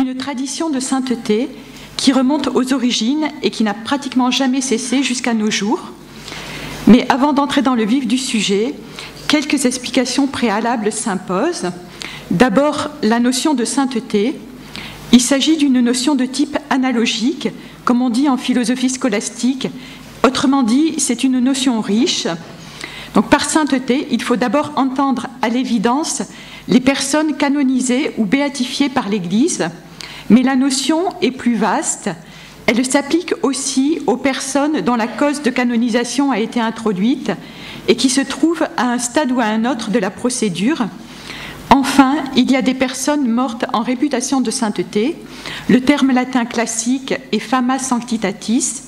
une tradition de sainteté qui remonte aux origines et qui n'a pratiquement jamais cessé jusqu'à nos jours. Mais avant d'entrer dans le vif du sujet, quelques explications préalables s'imposent. D'abord, la notion de sainteté. Il s'agit d'une notion de type analogique, comme on dit en philosophie scolastique. Autrement dit, c'est une notion riche. Donc, par sainteté, il faut d'abord entendre à l'évidence les personnes canonisées ou béatifiées par l'Église, mais la notion est plus vaste. Elle s'applique aussi aux personnes dont la cause de canonisation a été introduite et qui se trouvent à un stade ou à un autre de la procédure. Enfin, il y a des personnes mortes en réputation de sainteté, le terme latin classique est fama sanctitatis,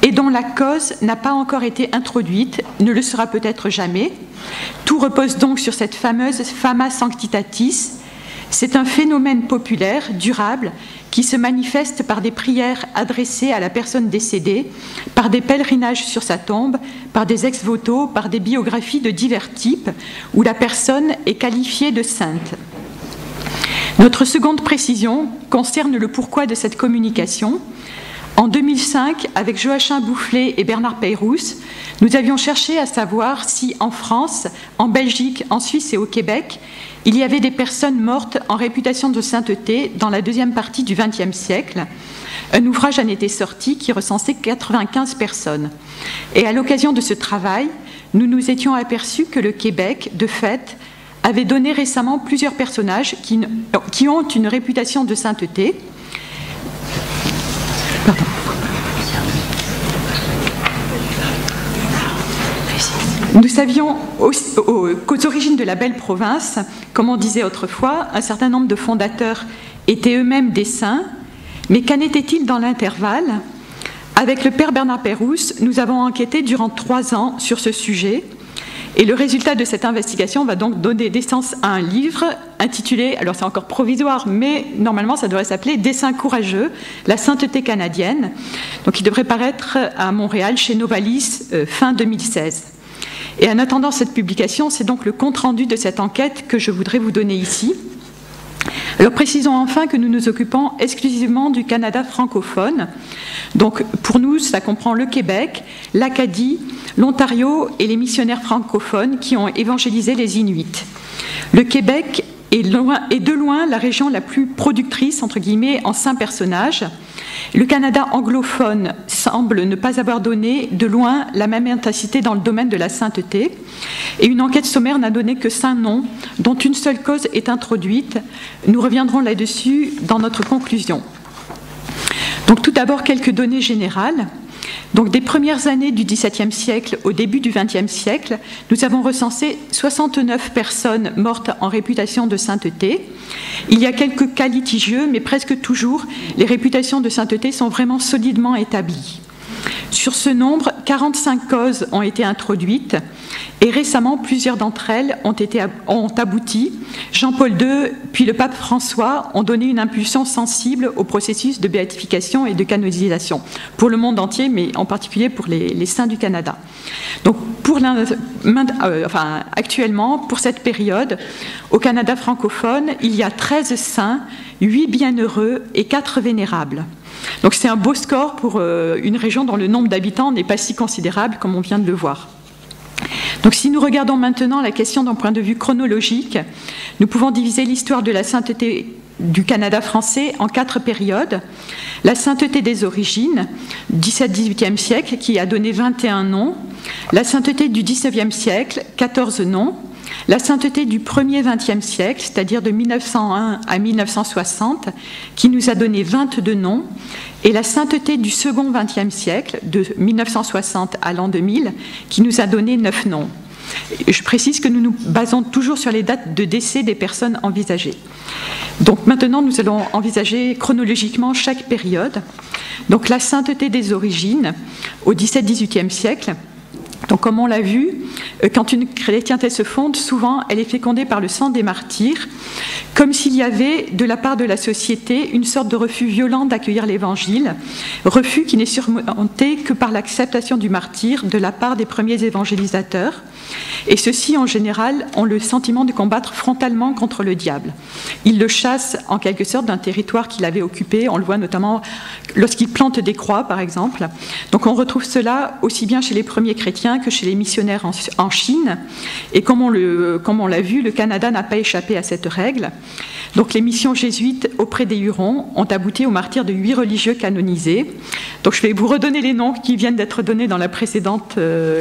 et dont la cause n'a pas encore été introduite, ne le sera peut-être jamais. Tout repose donc sur cette fameuse fama sanctitatis. C'est un phénomène populaire, durable, qui se manifeste par des prières adressées à la personne décédée, par des pèlerinages sur sa tombe, par des ex-voto, par des biographies de divers types, où la personne est qualifiée de sainte. Notre seconde précision concerne le pourquoi de cette communication. En 2005, avec Joachim Boufflet et Bernard Peyrous, nous avions cherché à savoir si en France, en Belgique, en Suisse et au Québec, il y avait des personnes mortes en réputation de sainteté dans la deuxième partie du XXe siècle. Un ouvrage en était sorti qui recensait 95 personnes. Et à l'occasion de ce travail, nous nous étions aperçus que le Québec, de fait, avait donné récemment plusieurs personnages qui ont une réputation de sainteté. Pardon. Nous savions qu'aux origines de la belle province, comme on disait autrefois, un certain nombre de fondateurs étaient eux-mêmes des saints, mais qu'en était-il dans l'intervalle? Avec le père Bernard Peyrous, nous avons enquêté durant 3 ans sur ce sujet, et le résultat de cette investigation va donc donner naissance à un livre intitulé, alors c'est encore provisoire, mais normalement ça devrait s'appeler « Des saints courageux, la sainteté canadienne ». Donc il devrait paraître à Montréal chez Novalis fin 2016. Et en attendant cette publication, c'est donc le compte-rendu de cette enquête que je voudrais vous donner ici. Alors précisons enfin que nous nous occupons exclusivement du Canada francophone. Donc pour nous, ça comprend le Québec, l'Acadie, l'Ontario et les missionnaires francophones qui ont évangélisé les Inuits. Le Québec est de loin la région la plus productrice, entre guillemets, en saints personnages. Le Canada anglophone semble ne pas avoir donné de loin la même intensité dans le domaine de la sainteté. Et une enquête sommaire n'a donné que 5 noms, dont une seule cause est introduite. Nous reviendrons là-dessus dans notre conclusion. Donc tout d'abord, quelques données générales. Donc des premières années du XVIIe siècle au début du XXe siècle, nous avons recensé 69 personnes mortes en réputation de sainteté. Il y a quelques cas litigieux, mais presque toujours, les réputations de sainteté sont vraiment solidement établies. Sur ce nombre, 45 causes ont été introduites et récemment, plusieurs d'entre elles ont abouti. Jean-Paul II puis le pape François ont donné une impulsion sensible au processus de béatification et de canonisation pour le monde entier, mais en particulier pour les saints du Canada. Donc, actuellement, pour cette période, au Canada francophone, il y a 13 saints, 8 bienheureux et 4 vénérables. Donc c'est un beau score pour une région dont le nombre d'habitants n'est pas si considérable comme on vient de le voir. Donc si nous regardons maintenant la question d'un point de vue chronologique, nous pouvons diviser l'histoire de la sainteté du Canada français en 4 périodes. La sainteté des origines, 17-18e siècle, qui a donné 21 noms. La sainteté du 19e siècle, 14 noms. La sainteté du premier XXe siècle, c'est-à-dire de 1901 à 1960, qui nous a donné 22 noms, et la sainteté du second XXe siècle, de 1960 à l'an 2000, qui nous a donné 9 noms. Je précise que nous nous basons toujours sur les dates de décès des personnes envisagées. Donc maintenant, nous allons envisager chronologiquement chaque période. Donc la sainteté des origines, au XVIIe-XVIIIe siècle, Donc, comme on l'a vu, quand une chrétienté se fonde, souvent elle est fécondée par le sang des martyrs, comme s'il y avait, de la part de la société, une sorte de refus violent d'accueillir l'Évangile, refus qui n'est surmonté que par l'acceptation du martyr de la part des premiers évangélisateurs. Et ceux-ci, en général, ont le sentiment de combattre frontalement contre le diable. Ils le chassent, en quelque sorte, d'un territoire qu'il avait occupé. On le voit notamment lorsqu'il plante des croix, par exemple. Donc on retrouve cela aussi bien chez les premiers chrétiens que chez les missionnaires en Chine. Et comme on l'a vu, le Canada n'a pas échappé à cette règle. Donc les missions jésuites auprès des Hurons ont abouti au martyre de 8 religieux canonisés. Donc je vais vous redonner les noms qui viennent d'être donnés dans la précédente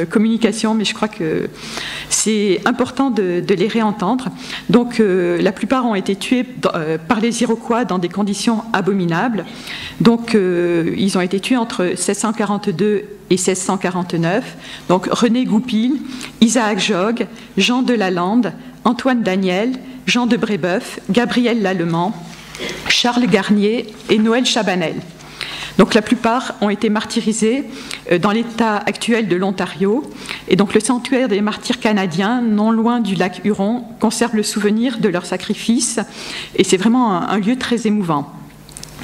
communication, mais je crois que c'est important de les réentendre. Donc la plupart ont été tués par les Iroquois dans des conditions abominables. Donc ils ont été tués entre 1642 et 1649. Donc René Goupil, Isaac Jogues, Jean de Lalande, Antoine Daniel, Jean de Brébeuf, Gabriel Lallemand, Charles Garnier et Noël Chabanel. Donc la plupart ont été martyrisés dans l'état actuel de l'Ontario. Et donc le sanctuaire des martyrs canadiens, non loin du lac Huron, conserve le souvenir de leur sacrifice. Et c'est vraiment un lieu très émouvant.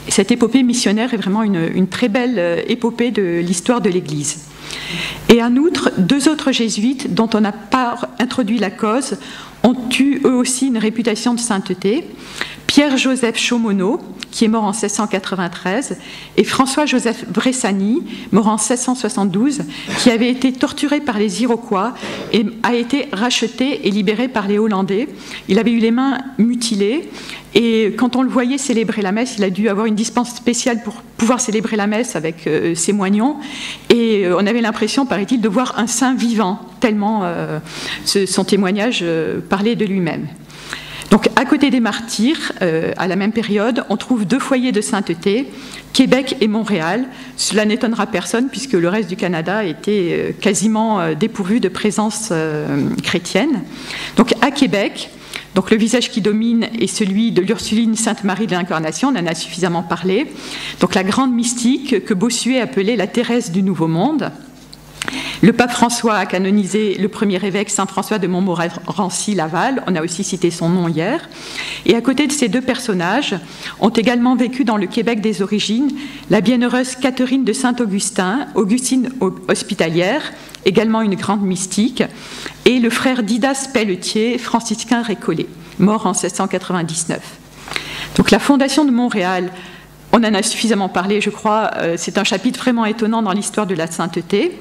Cette épopée missionnaire est vraiment une très belle épopée de l'histoire de l'Église. Et en outre, 2 autres jésuites dont on n'a pas introduit la cause ont eu eux aussi une réputation de sainteté. Pierre-Joseph Chaumonot, qui est mort en 1693, et François-Joseph Bressani, mort en 1672, qui avait été torturé par les Iroquois et a été racheté et libéré par les Hollandais. Il avait eu les mains mutilées et quand on le voyait célébrer la messe, il a dû avoir une dispense spéciale pour pouvoir célébrer la messe avec ses moignons. Et on avait l'impression, paraît-il, de voir un saint vivant, tellement son témoignage parlait de lui-même. Donc, à côté des martyrs, à la même période, on trouve 2 foyers de sainteté, Québec et Montréal. Cela n'étonnera personne puisque le reste du Canada était quasiment dépourvu de présence chrétienne. Donc, à Québec, donc le visage qui domine est celui de l'Ursuline Sainte-Marie de l'Incarnation, on en a suffisamment parlé. Donc, la grande mystique que Bossuet appelait la Thérèse du Nouveau Monde. Le pape François a canonisé le premier évêque Saint-François de Montmorency-Laval, on a aussi cité son nom hier. Et à côté de ces 2 personnages, ont également vécu dans le Québec des origines la bienheureuse Catherine de Saint-Augustin, Augustine hospitalière, également une grande mystique, et le frère Didas Pelletier, franciscain récollet, mort en 1699. Donc la fondation de Montréal, on en a suffisamment parlé, je crois, c'est un chapitre vraiment étonnant dans l'histoire de la sainteté.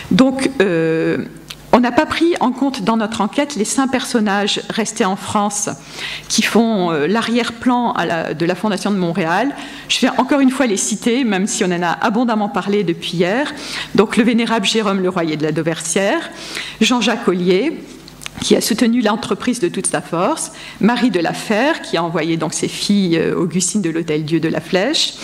Donc, on n'a pas pris en compte dans notre enquête les saints personnages restés en France qui font l'arrière-plan de la Fondation de Montréal. Je vais encore une fois les citer, même si on en a abondamment parlé depuis hier. Donc, le vénérable Jérôme Leroyer de la Dauversière, Jean-Jacques Ollier, qui a soutenu l'entreprise de toute sa force, Marie de la Fère, qui a envoyé donc ses filles Augustine de l'Hôtel-Dieu de la Flèche,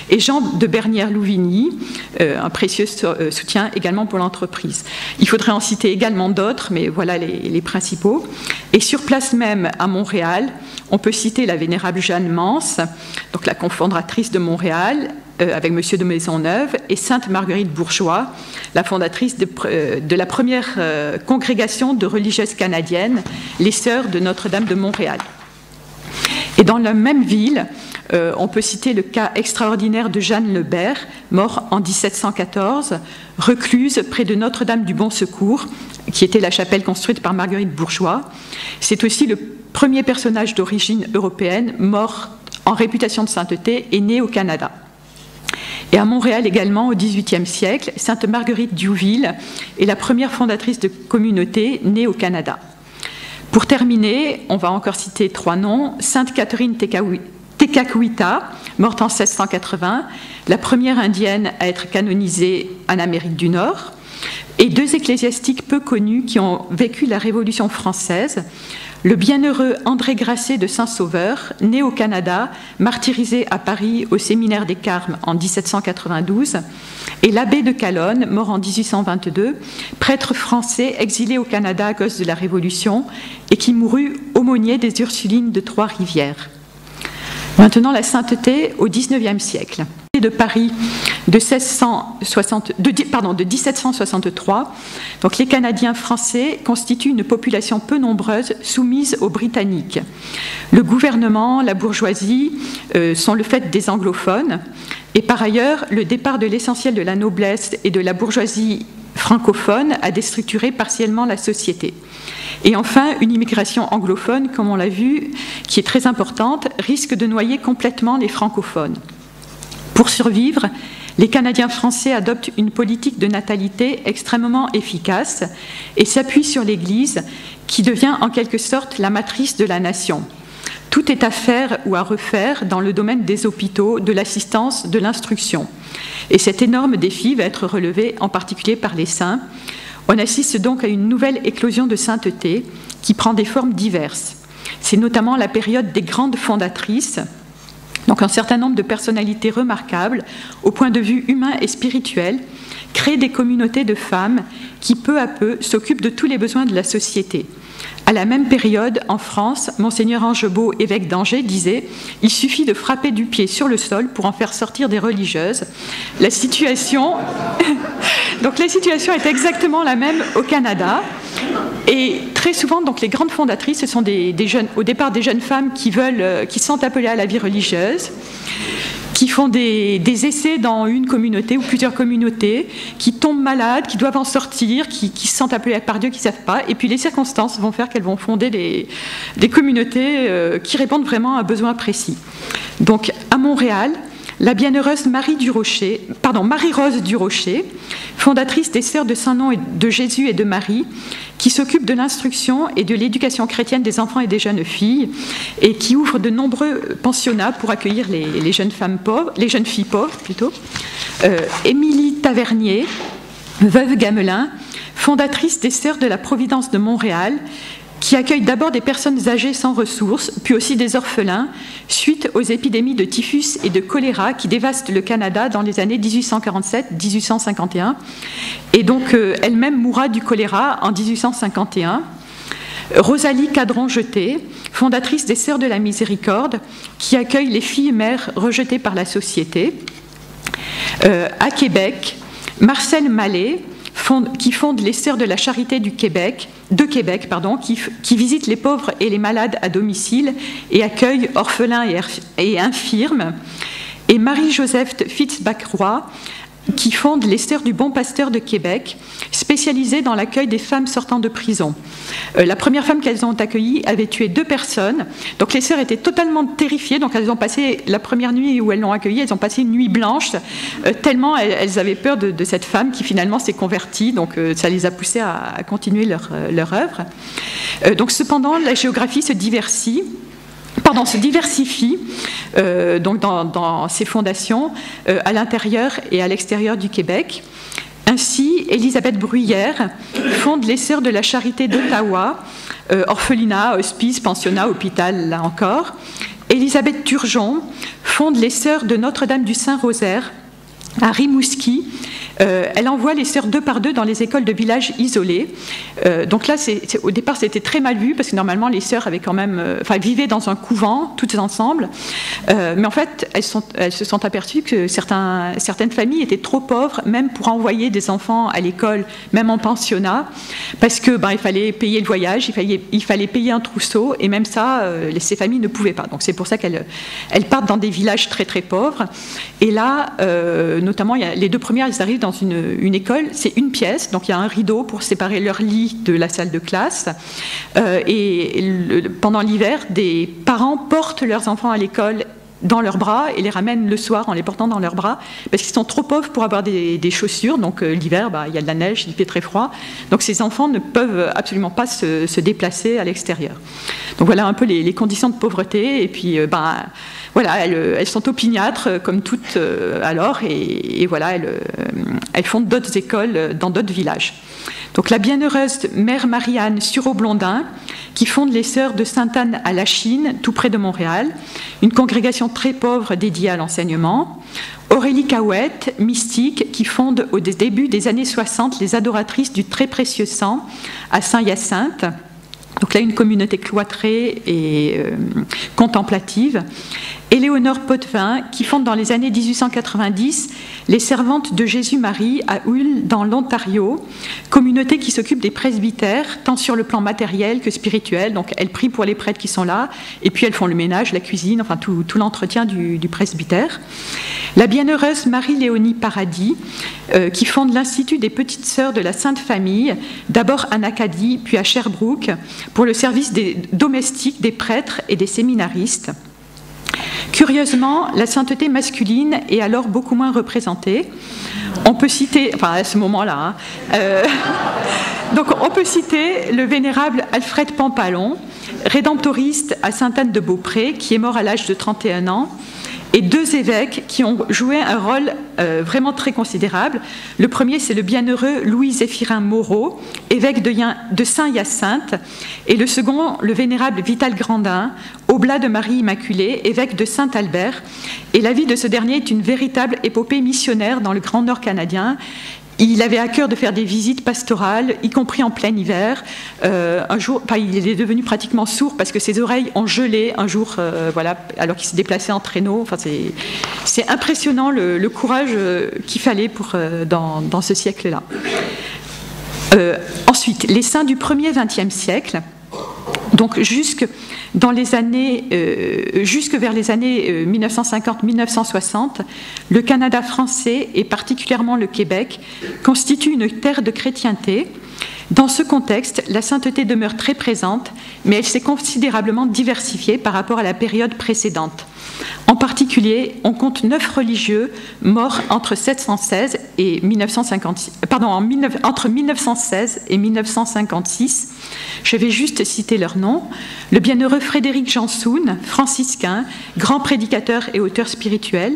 et Jean de Bernière-Louvigny, un précieux soutien également pour l'entreprise. Il faudrait en citer également d'autres, mais voilà les principaux. Et sur place même, à Montréal, on peut citer la vénérable Jeanne Mance, donc la cofondatrice de Montréal, avec Monsieur de Maisonneuve, et Sainte Marguerite Bourgeois, la fondatrice de la première congrégation de religieuses canadiennes, les Sœurs de Notre-Dame de Montréal. Et dans la même ville, on peut citer le cas extraordinaire de Jeanne Lebert, mort en 1714, recluse près de Notre-Dame du Bon Secours, qui était la chapelle construite par Marguerite Bourgeois. C'est aussi le premier personnage d'origine européenne mort en réputation de sainteté et né au Canada. Et à Montréal également, au XVIIIe siècle, Sainte Marguerite Diouville est la première fondatrice de communauté née au Canada. Pour terminer, on va encore citer 3 noms. Sainte Catherine Tekakwitha, morte en 1680, la première indienne à être canonisée en Amérique du Nord, et 2 ecclésiastiques peu connus qui ont vécu la Révolution française. Le bienheureux André Grasset de Saint-Sauveur, né au Canada, martyrisé à Paris au séminaire des Carmes en 1792, et l'abbé de Calonne, mort en 1822, prêtre français exilé au Canada à cause de la Révolution et qui mourut aumônier des Ursulines de Trois-Rivières. Maintenant, la sainteté au XIXe siècle. De Paris de 1763, donc les Canadiens français constituent une population peu nombreuse soumise aux Britanniques. Le gouvernement, la bourgeoisie sont le fait des anglophones, et par ailleurs, le départ de l'essentiel de la noblesse et de la bourgeoisie francophone a déstructuré partiellement la société. Et enfin, une immigration anglophone, comme on l'a vu, qui est très importante, risque de noyer complètement les francophones. Pour survivre, les Canadiens français adoptent une politique de natalité extrêmement efficace et s'appuient sur l'Église, qui devient en quelque sorte la matrice de la nation. Tout est à faire ou à refaire dans le domaine des hôpitaux, de l'assistance, de l'instruction. Et cet énorme défi va être relevé en particulier par les saints. On assiste donc à une nouvelle éclosion de sainteté qui prend des formes diverses. C'est notamment la période des grandes fondatrices, donc un certain nombre de personnalités remarquables au point de vue humain et spirituel, créent des communautés de femmes qui peu à peu s'occupent de tous les besoins de la société. À la même période, en France, Monseigneur Angebaud, évêque d'Angers, disait « Il suffit de frapper du pied sur le sol pour en faire sortir des religieuses ». La situation est exactement la même au Canada. Et très souvent, donc, les grandes fondatrices, ce sont au départ des jeunes femmes qui sont appelées à la vie religieuse, qui font des essais dans une communauté ou plusieurs communautés, qui tombent malades, qui doivent en sortir, qui se sentent appelées par Dieu, qui ne savent pas. Et puis les circonstances vont faire qu'elles vont fonder des communautés qui répondent vraiment à un besoin précis. Donc à Montréal, la bienheureuse Marie-Rose Durocher, fondatrice des Sœurs de Saint-Nom de Jésus et de Marie, qui s'occupe de l'instruction et de l'éducation chrétienne des enfants et des jeunes filles, et qui ouvre de nombreux pensionnats pour accueillir les jeunes filles pauvres plutôt. Émilie Tavernier, veuve Gamelin, fondatrice des Sœurs de la Providence de Montréal, qui accueille d'abord des personnes âgées sans ressources, puis aussi des orphelins, suite aux épidémies de typhus et de choléra qui dévastent le Canada dans les années 1847-1851. Et donc, elle-même mourra du choléra en 1851. Rosalie Cadron-Jeté, fondatrice des Sœurs de la Miséricorde, qui accueille les filles mères rejetées par la société. À Québec, Marcel Mallet, qui fonde les Sœurs de la Charité de Québec, qui visite les pauvres et les malades à domicile et accueille orphelins et infirmes, et Marie-Joseph Fitzbach-Roy, qui fonde les Sœurs du Bon Pasteur de Québec, spécialisées dans l'accueil des femmes sortant de prison. La première femme qu'elles ont accueillie avait tué 2 personnes, donc les sœurs étaient totalement terrifiées, donc elles ont passé la première nuit où elles l'ont accueillie, elles ont passé une nuit blanche, tellement elles avaient peur de cette femme qui finalement s'est convertie, donc ça les a poussées à continuer leur œuvre. Donc cependant, la géographie se diversifie donc dans ces fondations à l'intérieur et à l'extérieur du Québec. Ainsi, Élisabeth Bruyère fonde les Sœurs de la Charité d'Ottawa, orphelinat, hospice, pensionnat, hôpital, là encore. Élisabeth Turgeon fonde les Sœurs de Notre-Dame du Saint-Rosaire à Rimouski. Elle envoie les sœurs 2 par 2 dans les écoles de villages isolés. Donc là, au départ, c'était très mal vu parce que normalement, les sœurs avaient quand même, vivaient dans un couvent, toutes ensemble. Mais en fait, elles se sont aperçues que certaines familles étaient trop pauvres, même pour envoyer des enfants à l'école, même en pensionnat, parce que il fallait payer le voyage, il fallait payer un trousseau, et même ça, ces familles ne pouvaient pas. Donc c'est pour ça qu'elles partent dans des villages très très pauvres. Et là, notamment, les 2 premières, elles arrivent dans une école, c'est une pièce, donc il y a un rideau pour séparer leur lit de la salle de classe. Pendant l'hiver, des parents portent leurs enfants à l'école dans leurs bras et les ramènent le soir en les portant dans leurs bras parce qu'ils sont trop pauvres pour avoir des chaussures. Donc l'hiver, il y a de la neige, il fait très froid. Donc ces enfants ne peuvent absolument pas se déplacer à l'extérieur. Donc voilà un peu les conditions de pauvreté. Et puis voilà, elles sont opiniâtres comme toutes alors, et voilà, elles fondent d'autres écoles dans d'autres villages. Donc la bienheureuse mère Marianne Sureau-Blondin, qui fonde les Sœurs de Sainte-Anne à La Chine, tout près de Montréal, une congrégation très pauvre dédiée à l'enseignement. Aurélie Cahouette, mystique, qui fonde au début des années 60 les Adoratrices du Très Précieux Sang à Saint-Hyacinthe. Donc là, une communauté cloîtrée et contemplative. Éléonore Potvin, qui fonde dans les années 1890 les Servantes de Jésus-Marie à Hull, dans l'Ontario, communauté qui s'occupe des presbytères, tant sur le plan matériel que spirituel. Donc elles prient pour les prêtres qui sont là, et puis elles font le ménage, la cuisine, enfin tout l'entretien du presbytère. La bienheureuse Marie-Léonie Paradis, qui fonde l'Institut des Petites Sœurs de la Sainte Famille, d'abord en Acadie, puis à Sherbrooke, pour le service des domestiques, des prêtres et des séminaristes. Curieusement, la sainteté masculine est alors beaucoup moins représentée. On peut citer, enfin à ce moment-là, donc on peut citer le vénérable Alfred Pampalon, rédemptoriste à Sainte-Anne-de-Beaupré, qui est mort à l'âge de 31 ans, et deux évêques qui ont joué un rôle vraiment très considérable. Le premier, c'est le bienheureux Louis-Zéphirin Moreau, évêque de Saint-Hyacinthe, et le second, le vénérable Vital Grandin, oblat de Marie Immaculée, évêque de Saint-Albert. Et la vie de ce dernier est une véritable épopée missionnaire dans le Grand Nord canadien. Il avait à cœur de faire des visites pastorales, y compris en plein hiver. Un jour, il est devenu pratiquement sourd parce que ses oreilles ont gelé un jour, voilà, alors qu'il se déplaçait en traîneau. Enfin, c'est impressionnant le courage qu'il fallait dans ce siècle-là. Ensuite, les saints du 1er XXe siècle, donc jusque vers les années 1950-1960, le Canada français, et particulièrement le Québec, constitue une terre de chrétienté. Dans ce contexte, la sainteté demeure très présente, mais elle s'est considérablement diversifiée par rapport à la période précédente. En particulier, on compte 9 religieux morts entre 716 et 1956, entre 1916 et 1956. Je vais juste citer leurs noms. Le bienheureux Frédéric Jansoun, franciscain, grand prédicateur et auteur spirituel.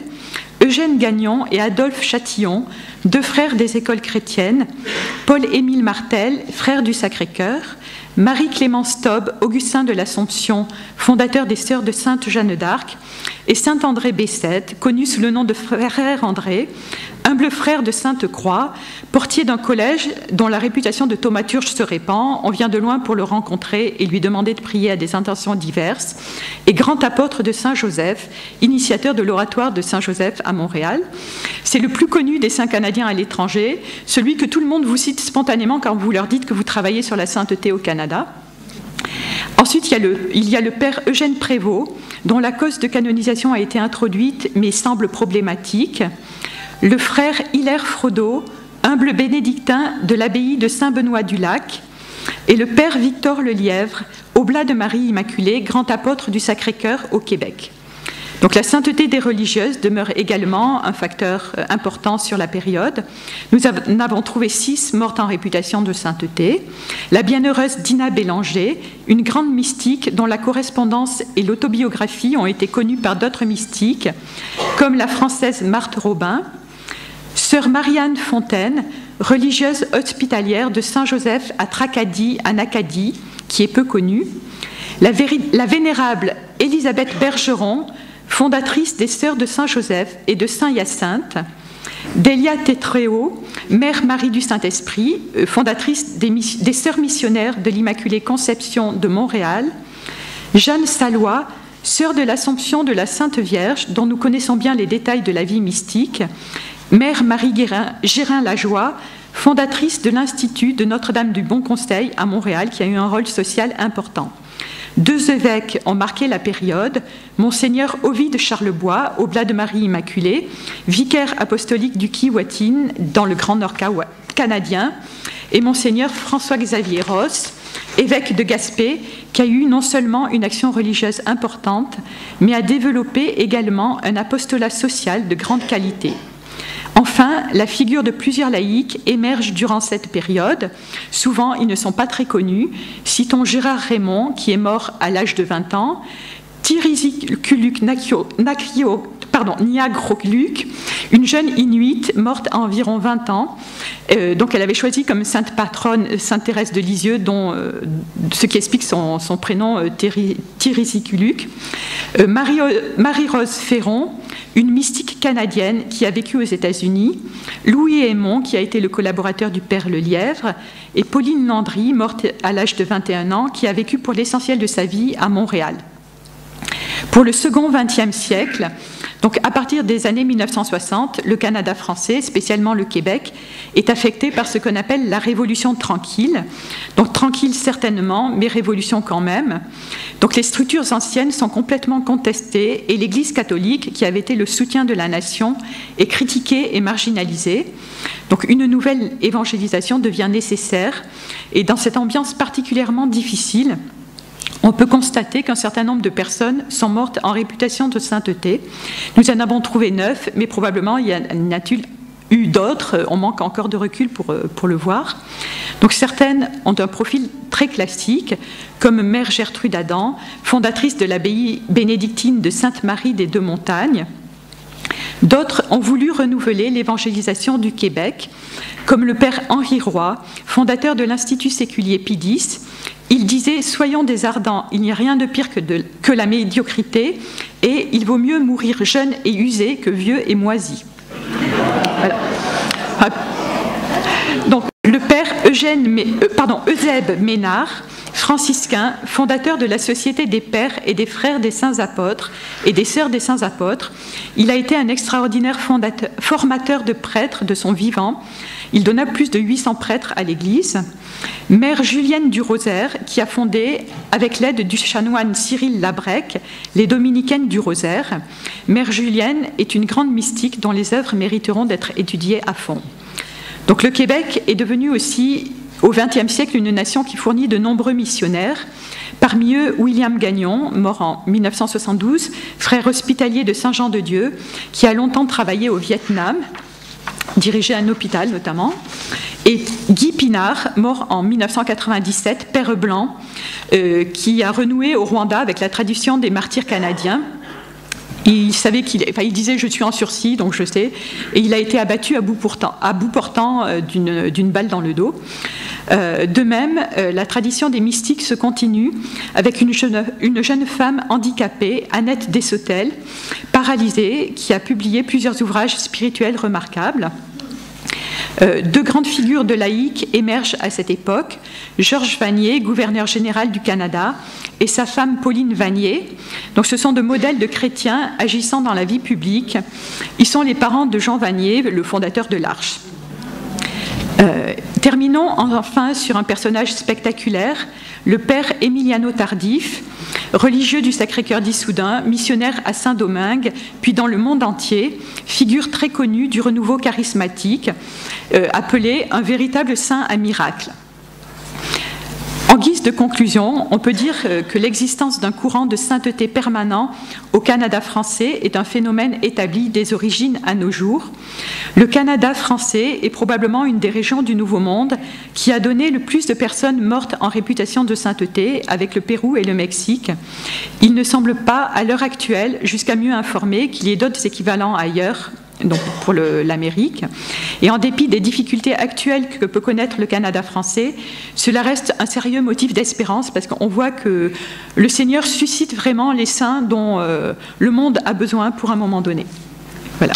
Eugène Gagnon et Adolphe Chatillon, deux frères des écoles chrétiennes. Paul-Émile Martel, frère du Sacré-Cœur. Marie-Clémence Taube, Augustin de l'Assomption, fondateur des Sœurs de Sainte Jeanne d'Arc, et Saint-André Bessette, connu sous le nom de Frère André, humble frère de Sainte-Croix, portier d'un collège dont la réputation de thaumaturge se répand. On vient de loin pour le rencontrer et lui demander de prier à des intentions diverses, et grand apôtre de Saint-Joseph, initiateur de l'oratoire de Saint-Joseph à Montréal. C'est le plus connu des saints canadiens à l'étranger, celui que tout le monde vous cite spontanément quand vous leur dites que vous travaillez sur la sainteté au Canada. Ensuite, il y a le père Eugène Prévost, dont la cause de canonisation a été introduite mais semble problématique. Le frère Hilaire Frodot, humble bénédictin de l'abbaye de Saint-Benoît-du-Lac. Et le père Victor Lelièvre, oblat de Marie Immaculée, grand apôtre du Sacré-Cœur au Québec. Donc la sainteté des religieuses demeure également un facteur important sur la période. Nous en avons trouvé 6 mortes en réputation de sainteté. La bienheureuse Dina Bélanger, une grande mystique dont la correspondance et l'autobiographie ont été connues par d'autres mystiques, comme la française Marthe Robin. Sœur Marianne Fontaine, religieuse hospitalière de Saint-Joseph à Tracadie, en Acadie, qui est peu connue. La vénérable Élisabeth Bergeron, fondatrice des Sœurs de Saint-Joseph et de Saint-Hyacinthe. Delia Tétréo, Mère Marie du Saint-Esprit, fondatrice des Sœurs missionnaires de l'Immaculée Conception de Montréal. Jeanne Salois, sœur de l'Assomption de la Sainte Vierge, dont nous connaissons bien les détails de la vie mystique. Mère Marie Gérin-Lajoie, fondatrice de l'Institut de Notre-Dame du Bon Conseil à Montréal, qui a eu un rôle social important. 2 évêques ont marqué la période, Monseigneur Ovide Charlebois, oblat de Marie Immaculée, vicaire apostolique du Keewatin dans le Grand Nord canadien, et Monseigneur François-Xavier Ross, évêque de Gaspé, qui a eu non seulement une action religieuse importante, mais a développé également un apostolat social de grande qualité. Enfin, la figure de plusieurs laïcs émerge durant cette période. Souvent, ils ne sont pas très connus. Citons Gérard Raymond, qui est mort à l'âge de 20 ans, Thierry Culuc Niagroluk, une jeune Inuite morte à environ 20 ans. Donc elle avait choisi comme sainte patronne Sainte Thérèse de Lisieux, ce qui explique son prénom Tirisikuluk. Marie-Rose Ferron, une mystique canadienne qui a vécu aux États-Unis, Louis Aymon, qui a été le collaborateur du père Lelièvre, et Pauline Landry, morte à l'âge de 21 ans, qui a vécu pour l'essentiel de sa vie à Montréal. Pour le second XXe siècle, donc à partir des années 1960, le Canada français, spécialement le Québec, est affecté par ce qu'on appelle la Révolution tranquille. Donc tranquille certainement, mais révolution quand même. Donc les structures anciennes sont complètement contestées et l'Église catholique, qui avait été le soutien de la nation, est critiquée et marginalisée. Donc une nouvelle évangélisation devient nécessaire et dans cette ambiance particulièrement difficile, on peut constater qu'un certain nombre de personnes sont mortes en réputation de sainteté. Nous en avons trouvé 9, mais probablement il y en a eu d'autres. On manque encore de recul pour le voir. Donc certaines ont un profil très classique, comme Mère Gertrude Adam, fondatrice de l'abbaye bénédictine de Sainte-Marie des Deux-Montagnes. D'autres ont voulu renouveler l'évangélisation du Québec, comme le père Henri Roy, fondateur de l'Institut séculier Pie X. Il disait « Soyons des ardents, il n'y a rien de pire que la médiocrité, et il vaut mieux mourir jeune et usé que vieux et moisi. » Voilà. Donc, le père Eusèbe Ménard, franciscain, fondateur de la Société des Pères et des Frères des Saints Apôtres et des Sœurs des Saints Apôtres, il a été un extraordinaire formateur de prêtres de son vivant. Il donna plus de 800 prêtres à l'Église. Mère Julienne du Rosaire, qui a fondé, avec l'aide du chanoine Cyril Labrec, les Dominicaines du Rosaire. Mère Julienne est une grande mystique dont les œuvres mériteront d'être étudiées à fond. Donc le Québec est devenu aussi, au XXe siècle, une nation qui fournit de nombreux missionnaires. Parmi eux, William Gagnon, mort en 1972, frère hospitalier de Saint-Jean-de-Dieu, qui a longtemps travaillé au Vietnam, dirigé un hôpital notamment, et Guy Pinard, mort en 1997, père blanc, qui a renoué au Rwanda avec la tradition des martyrs canadiens. Il disait « je suis en sursis, donc je sais », et il a été abattu à bout portant d'une balle dans le dos. De même, la tradition des mystiques se continue avec une jeune femme handicapée, Annette Desautel, paralysée, qui a publié plusieurs ouvrages spirituels remarquables. Deux grandes figures de laïcs émergent à cette époque, Georges Vanier, gouverneur général du Canada, et sa femme Pauline Vanier. Donc, ce sont de modèles de chrétiens agissant dans la vie publique. Ils sont les parents de Jean Vanier, le fondateur de l'Arche. Terminons enfin sur un personnage spectaculaire, le père Emiliano Tardif, religieux du Sacré-Cœur d'Issoudun, missionnaire à Saint-Domingue, puis dans le monde entier, figure très connue du renouveau charismatique, appelé un véritable saint à miracle. En guise de conclusion, on peut dire que l'existence d'un courant de sainteté permanent au Canada français est un phénomène établi des origines à nos jours. Le Canada français est probablement une des régions du Nouveau Monde qui a donné le plus de personnes mortes en réputation de sainteté, avec le Pérou et le Mexique. Il ne semble pas, à l'heure actuelle, jusqu'à mieux informer, qu'il y ait d'autres équivalents ailleurs, donc pour l'Amérique. Et en dépit des difficultés actuelles que peut connaître le Canada français, cela reste un sérieux motif d'espérance parce qu'on voit que le Seigneur suscite vraiment les saints dont le monde a besoin pour un moment donné. Voilà.